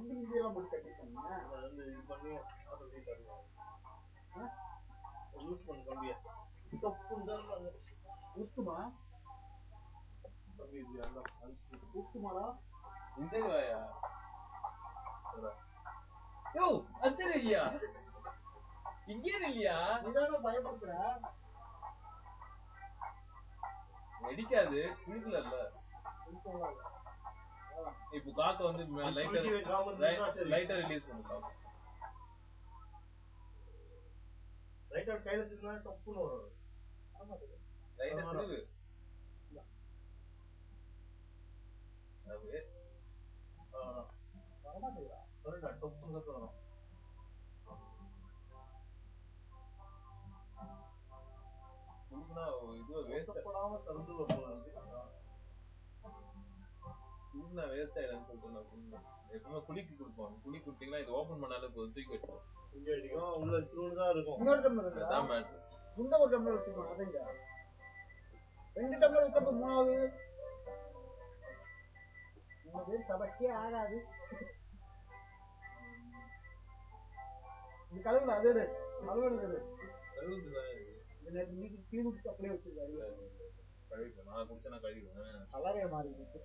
கம்பிலாம் போட்டு கட்டிட்டாங்க. அது வந்து இது பண்ணி ஆட்டோமேட்டிக் தருவாங்க. யூஸ் பண்ண கம்பியை தொப்புன்னு தான் உத்துமா கம்பி இது எல்லாம் உத்துமாடா இந்த வாயா யோ அது இல்லையா இங்கே இல்லையா நீதான பயப்படுற வெடிக்காது குளிக்கல இப்போ காக்க வந்து லைட்டர் ரிலீஸ் பண்ணுங்க லைட்டர் கையில திருந்தா தொப்புன்னு வரும். லைட்டர் திருவு அப்படியே வரமாட்டேங்கிறா சொல்லுடா தொப்புன்னு தான் வரும். குளிக்கனா இது வேஸ்ட் போடாம திறந்து போகுது. குளிக்கனா வேஸ்ட் ஆயிடுன்னு சொல்லிட்டு நான் குளிக்கணும். எப்பவுமே குளிக்கு கொடுப்போம். குளி கொடுத்தீங்கன்னா இது ஓப்பன் பண்ணாலும் போதும் தூக்கி வச்சுக்கோ. இங்க அடிக்கும் உள்ள தூண் தான் இருக்கும். இன்னொரு டம்ளர் இருக்கா? அதான் மேட்ரு. இந்த ஒரு டம்ளர் வச்சுக்கணும். அதேங்க 2 டம்ளர் வச்சப்ப மூணாவது மூணு பேர் சபக்கே ஆகாது. இது கழுவுல அது கழுவுறது தீவுக்கு அப்படியே வச்சிருக்காரு. கழுவிக்கலாம். நான் குடிச்சா நான் கழுவிடுவேன். கலரே மாறி போச்சு.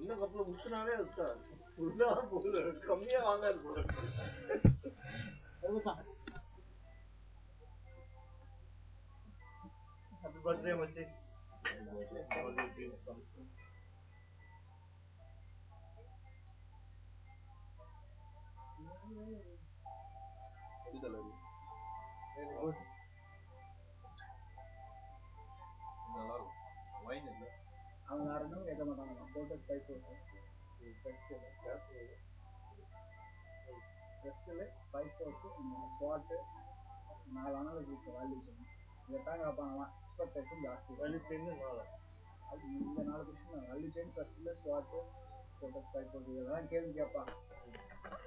இன்னும் கப்பல முத்துனாலே கம்மியா வாங்காது போல. ஹாப்பி பர்த்டே மச்சி. நல்லா இருக்கும். வைன் இல்ல அவங்க யாரும் கேட்க மாட்டாங்க. போட்டு ஸ்பைஸ் ஸ்பாட்டு 4 அனாலிசிஸ் வேல்யூ இதைத்தான் கேட்பாங்களாம். எக்ஸ்பெக்டேஷன் ஜாஸ்தி வேல்யூ செயின் அது இந்த 4 கொஸ்டின் வேல்யூ செயின் ஃபர்ஸ்ட்ல ஸ்பாட்டு போட்டு ஸ்பைஸ் இதெல்லாம் கேள்வி கேட்பாங்க.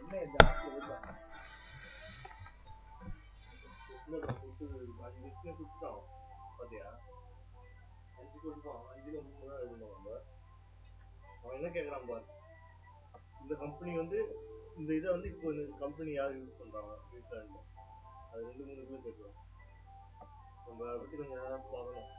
என்ன ஜாஸ்தி இருப்பாங்க. பாத்தியா 5 கொடுப்பான். 5ல 3 தான் எழுதுவாங்க. அவன் என்ன கேட்கறான் பாரு, இந்த கம்பெனி வந்து இந்த இதை வந்து இப்போ இந்த கம்பெனி யார் யூஸ் பண்றாங்க வீட்டில் அது 2-3 பேர் கேட்கலாம். நம்ம அதை பத்தி கொஞ்சம் பார்க்கலாம்.